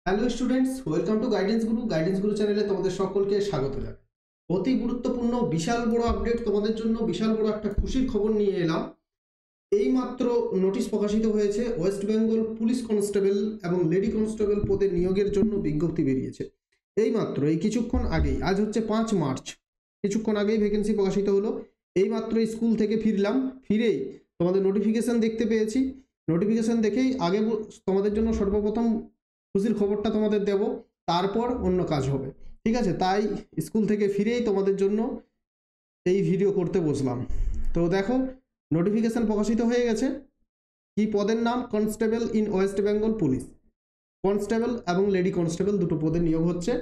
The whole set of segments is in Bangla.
Hello students, welcome to guidance গুরু চ্যানেলে তোমাদের সকলকে স্বাগত জানাই। অতি গুরুত্বপূর্ণ বিশাল বড় আপডেট তোমাদের জন্য, বিশাল বড় একটা খুশির খবর নিয়ে এলাম। এইমাত্র নোটিশ প্রকাশিত হয়েছে, ওয়েস্ট বেঙ্গল পুলিশ কনস্টেবল এবং লেডি কনস্টেবল পদে নিয়োগের জন্য বিজ্ঞপ্তি বেরিয়েছে। এইমাত্র এই কিছুক্ষণ আগেই, আজ হচ্ছে 5 মার্চ, কিছুক্ষণ আগেই ভ্যাকেন্সি প্রকাশিত হলো। এইমাত্র স্কুল থেকে ফিরলাম, ফিরেই তোমাদের নোটিফিকেশান দেখতে পেয়েছি। নোটিফিকেশান দেখেই আগে তোমাদের জন্য সর্বপ্রথম খুশির খবরটা তোমাদের দেব, তারপর অন্য কাজ হবে, ঠিক আছে? তাই স্কুল থেকে ফিরেই তোমাদের জন্য এই ভিডিও করতে বসলাম। তো দেখো, নোটিফিকেশান প্রকাশিত হয়ে গেছে। কি পদের নাম? Constable in West Bengal police. Constable এবং লেডি কনস্টেবল দুটো পদে নিয়োগ হচ্ছে।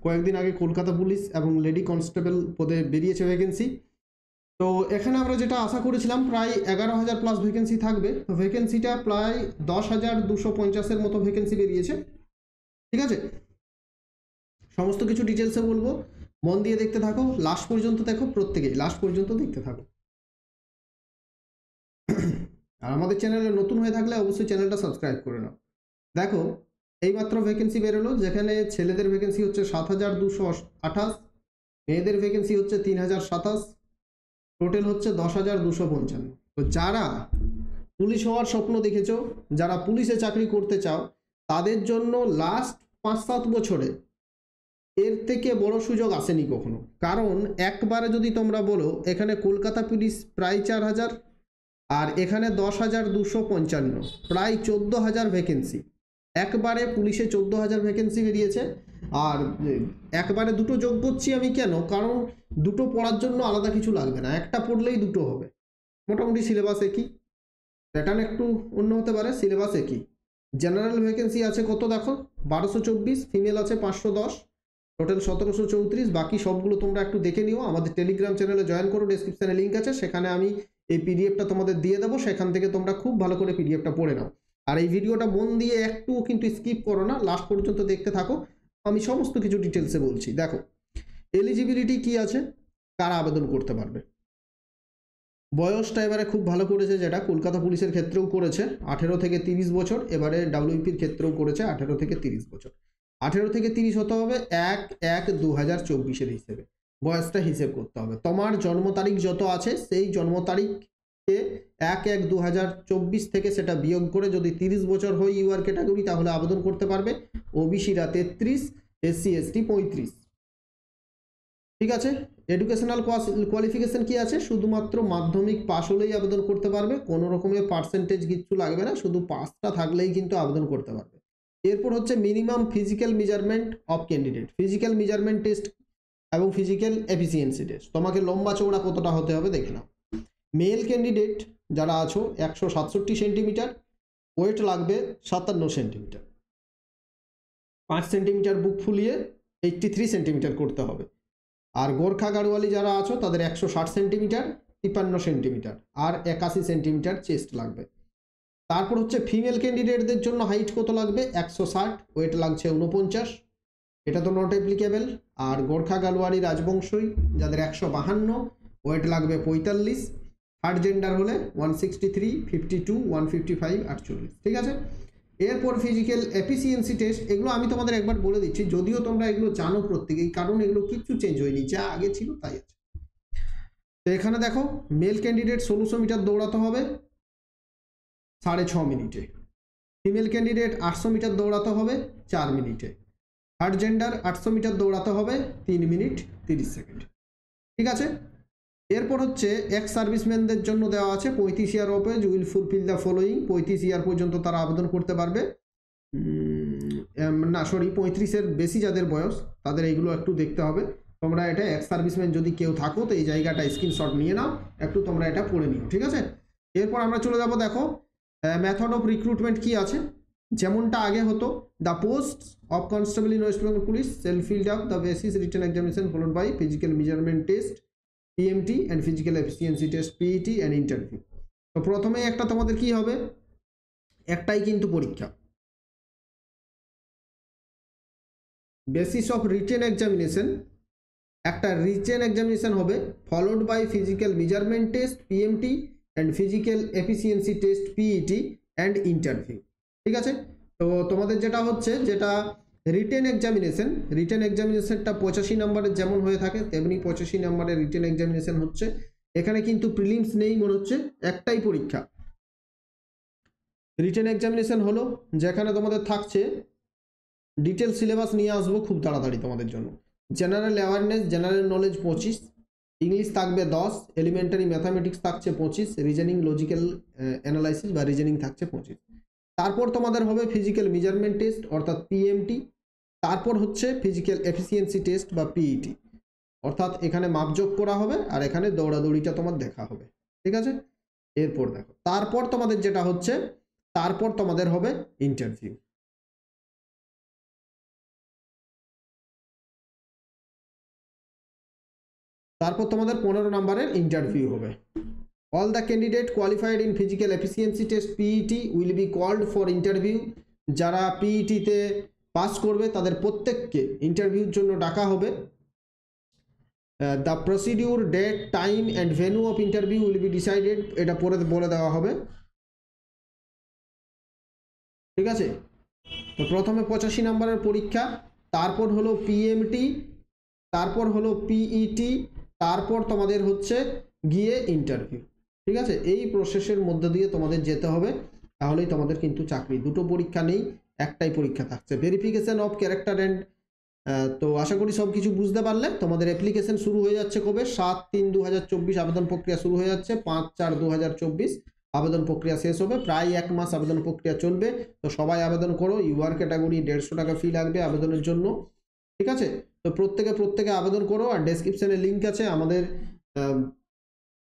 কয়েকদিন আগে কলকাতা পুলিশ এবং লেডি কনস্টেবল পদে বেরিয়েছে ভ্যাকেন্সি। তো এখানে আমরা যেটা আশা করেছিলাম, প্রায় 11,000 প্লাস ভ্যাকেন্সি থাকবে। তো ভ্যাকেন্সিটা প্রায় 10,250-এর মতো ভ্যাকেন্সি বেরিয়েছে, ঠিক আছে? সমস্ত কিছু ডিটেলসে বলবো, মন দিয়ে দেখতে থাকো, লাস্ট পর্যন্ত দেখো, প্রত্যেকেই লাস্ট পর্যন্ত দেখতে থাকো। আর আমাদের চ্যানেলে নতুন হয়ে থাকলে অবশ্যই চ্যানেলটা সাবস্ক্রাইব করে নাও। দেখো, এইমাত্র ভ্যাকেন্সি বেরোলো, যেখানে ছেলেদের ভ্যাকেন্সি হচ্ছে 7,228, মেয়েদের ভ্যাকেন্সি হচ্ছে 3,027, টোটাল হচ্ছে 10,255। তো যারা পুলিশ হওয়ার স্বপ্ন দেখেছো, যারা পুলিশে চাকরি করতে চাও, তাদের জন্য লাস্ট 5-7 বছরে এর থেকে বড় সুযোগ আসেনি কখনো। কারণ একবারে যদি তোমরা বলো, এখানে কলকাতা পুলিশ প্রায় 4,000, আর এখানে 10,255, প্রায় 14,000 ভ্যাকেন্সি। একবারে পুলিশে 14,000 ভ্যাকেন্সি বেরিয়েছে। আর একবারে দুটো যোগ করছি আমি কেন? কারণ দুটো পড়ার জন্য আলাদা কিছু লাগবে না, একটা পড়লেই দুটো হবে। মোটামুটি সিলেবাস একই, প্যাটার্ন একটু অন্য হতে পারে, সিলেবাস একই। জেনারেল ভ্যাকেন্সি আছে কত দেখো, 1224, ফিমেল আছে 510, টোটাল 1734। বাকি সবগুলো তোমরা একটু দেখে নিও, আমাদের টেলিগ্রাম চ্যানেলে জয়েন করো, ডেসক্রিপশানে লিঙ্ক আছে, সেখানে আমি এই পিডিএফটা তোমাদের দিয়ে দেবো, সেখান থেকে তোমরা খুব ভালো করে পিডিএফটা পড়ে নাও। আর এই ভিডিওটা মন দিয়ে একটুও কিন্তু স্কিপ করো না, লাস্ট পর্যন্ত দেখতে থাকো, আমি সমস্ত কিছু ডিটেলসে বলছি। দেখো, এলিজিবিলিটি কি আছে, কারা আবেদন করতে পারবে। বয়সটা এবারে খুব ভালো করেছে, যেটা কলকাতা পুলিশের ক্ষেত্রেও করেছে, 18 থেকে 30 বছর। এবারে ডাব্লিউপির ক্ষেত্রেও করেছে 18 থেকে 30 বছর। 18 থেকে 30 হতে হবে 1/1/2024 হিসেবে, বয়সটা হিসেব করতে হবে। তোমার জন্ম তারিখ যত আছে, সেই জন্ম তারিখকে 1/1/2024 থেকে সেটা বিয়োগ করে যদি 30 বছর হয় ইউআর ক্যাটাগরি, তাহলে আবেদন করতে পারবে। ওবিসিরা 33, এসসি এসটি 35, ঠিক আছে? এডুকেশনাল কোয়ালিফিকেশন কি আছে? শুধুমাত্র মাধ্যমিক পাস হলেই আবেদন করতে পারবে, কোনো রকমের পার্সেন্টেজ কিচ্ছু লাগবে না, শুধু পাসটা থাকলেই কিন্তু আবেদন করতে পারবে। এরপর হচ্ছে minimum physical measurement of candidate, physical measurement test এবং ফিজিক্যাল এফিসিয়েন্সি টেস্ট। তোমাকে লম্বা চওড়া কতটা হতে হবে দেখে নাও। মেল ক্যান্ডিডেট যারা আছো 167 সেন্টিমিটার, ওয়েট লাগবে 57 সেন্টিমিটার, 5 সেন্টিমিটার বুক ফুলিয়ে 83 সেন্টিমিটার করতে হবে। আর গোর্খা গাড়োয়ালি যারা আছো তাদের 160 সেন্টিমিটার, 53 সেন্টিমিটার আর 81 সেন্টিমিটার চেস্ট লাগবে। তারপর হচ্ছে ফিমেল ক্যান্ডিডেটদের জন্য হাইট কত লাগবে? 160, ওয়েট লাগছে 49, এটা তো নট অ্যাপ্লিকেবল। আর গোর্খা গাড়োয়ালি রাজবংশী যাদের 152, ওয়েট লাগবে 45, থার্ড জেন্ডার হলে 163, 52, 155, 48, ঠিক আছে? এরপর ফিজিক্যাল এফিসিয়েন্সি টেস্ট, এগুলো আমি তোমাদের একবার বলে দিচ্ছি, যদিও তোমরা এগুলো জানো প্রত্যেকেই, কারণ এগুলো কিচ্ছু চেঞ্জ হয়নি, যা আগে ছিল তাই আছে। তো এখানে দেখো, মেল ক্যান্ডিডেট 1600 মিটার দৌড়াতে হবে 6.5 মিনিটে, ফিমেল ক্যান্ডিডেট 800 মিটার দৌড়াতে হবে 4 মিনিটে, থার্ড জেন্ডার 800 মিটার দৌড়াতে হবে 3 মিনিট 30 সেকেন্ড, ঠিক আছে? এরপর হচ্ছে এক্স সার্ভিসম্যানদের জন্য দেওয়া আছে 35 year of age will fulfil the following, 35 year পর্যন্ত তারা আবেদন করতে পারবে। না সরি, 35-এর বেশি যাদের বয়স তাদের এইগুলো একটু দেখতে হবে। তোমরা এটা এক্স সার্ভিসম্যান যদি কেউ থাকো তো এই জায়গাটা স্ক্রিনশট নিয়ে নাও, একটু তোমরা এটা পড়ে নিও, ঠিক আছে? এরপর আমরা চলে যাব, দেখো মেথড অফ রিক্রুটমেন্ট কি আছে। যেমনটা আগে হতো, the post of constable in West Bengal police shall filled up the basis written examination followed by physical measurement test PMT and physical efficiency test PET and interview. তো প্রথমে একটা তোমাদের কি হবে, একটাই কিন্তু পরীক্ষা, বেসিস অফ রিটেন এক্সামিনেশন, একটা রিটেন এক্সামিনেশন হবে, followed by physical measurement test PMT and physical efficiency test PET and interview, ঠিক আছে? তো তোমাদের যেটা হচ্ছে, যেটা রিটেন এক্সামিনেশনটা 85 নম্বরের যেমন হয়ে থাকে তেমনি 85 নম্বরের রিটেন এক্সামিনেশন হচ্ছে। এখানে কিন্তু প্রিলিমস নেই, মনে হচ্ছে একটাই পরীক্ষা। রিটেন এক্সামিনেশন হলো যেখানে তোমাদের থাকছে ডিটেল সিলেবাস নিয়ে আসবো খুব তাড়াতাড়ি তোমাদের জন্য। General awareness, general knowledge 25, English থাকবে 10, এলিমেন্টারি ম্যাথামেটিক্স থাকছে 25, রিজনিং লজিক্যাল অ্যানালাইসিস বা রিজনিং থাকছে 25। তারপর তোমাদের হবে ফিজিক্যাল মেজারমেন্ট টেস্ট অর্থাৎ পিএমটি, তারপর হচ্ছে ফিজিক্যাল এফিসিয়েন্সি টেস্ট বা পিইটি, অর্থাৎ এখানে মাপজোক করা হবে আর এখানে দৌড়াদৌড়িটা তোমার দেখা হবে, ঠিক আছে। এরপর দেখো তারপর তোমাদের যেটা হচ্ছে, তারপর তোমাদের হবে ইন্টারভিউ। তারপর তোমাদের 15 নম্বরের ইন্টারভিউ হবে। All the candidate qualified in physical efficiency test PET will be called for interview। যারা পিইটিতে পাস করবে তাদের প্রত্যেককে ইন্টারভিউর জন্য ডাকা হবে। The procedure, date, time and venue of interview will be decided, এটা পরে বলে দেওয়া হবে, ঠিক আছে। তো প্রথমে 85 নম্বরের পরীক্ষা, তারপর হলো পিএমটি, তারপর হলো পিইটি, তারপর তোমাদের হচ্ছে গিয়ে ইন্টারভিউ, ঠিক আছে। এই প্রসেসের মধ্যে দিয়ে তোমাদের যেতে হবে, তাহলেই তোমাদের কিন্তু চাকরি। দুটো পরীক্ষা নেই, একটাই পরীক্ষা থাকছে। ভেরিফিকেশন অফ ক্যারেক্টার অ্যান্ড, তো আশা করি সব কিছু বুঝতে পারলে। তোমাদের অ্যাপ্লিকেশন শুরু হয়ে যাচ্ছে কবে? 7/3/2024 আবেদন প্রক্রিয়া শুরু হয়ে যাচ্ছে, 5/4/2024 আবেদন প্রক্রিয়া শেষ হবে। প্রায় 1 মাস আবেদন প্রক্রিয়া চলবে। তো সবাই আবেদন করো। ইউআর ক্যাটাগরি 150 টাকা ফি লাগবে আবেদনের জন্য, ঠিক আছে। তো প্রত্যেকে আবেদন করো। আর ডেসক্রিপশনে লিঙ্ক আছে আমাদের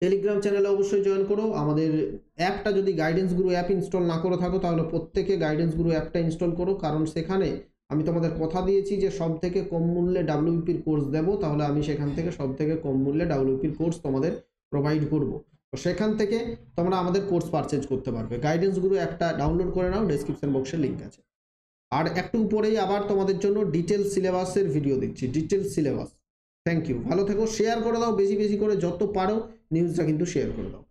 টেলিগ্রাম চ্যানেলে অবশ্যই জয়েন করো। আমাদের অ্যাপটা যদি গাইডেন্স গুরু অ্যাপ ইনস্টল না করে থাকো তাহলে প্রত্যেকে গাইডেন্স গুরু অ্যাপটা ইনস্টল করো, কারণ সেখানে আমি তোমাদের কথা দিয়েছি যে সব থেকে কম মূল্যে ডাব্লিউপির কোর্স দেবো, তাহলে আমি সেখান থেকে সব থেকে কম মূল্যে ডাব্লিউপির কোর্স তোমাদের প্রোভাইড করব। তো সেখান থেকে তোমরা আমাদের কোর্স পারচেজ করতে পারবে। গাইডেন্স গুরু অ্যাপটা ডাউনলোড করে নাও, ডেসক্রিপশন বক্সে লিঙ্ক আছে। আর একটু উপরেই আবার তোমাদের জন্য ডিটেল সিলেবাসের ভিডিও দিচ্ছি, ডিটেল সিলেবাস। থ্যাংক ইউ, ভালো থেকো, শেয়ার করে দাও বেশি বেশি করে, যত পারো নিউজটা কিন্তু শেয়ার করে দাও।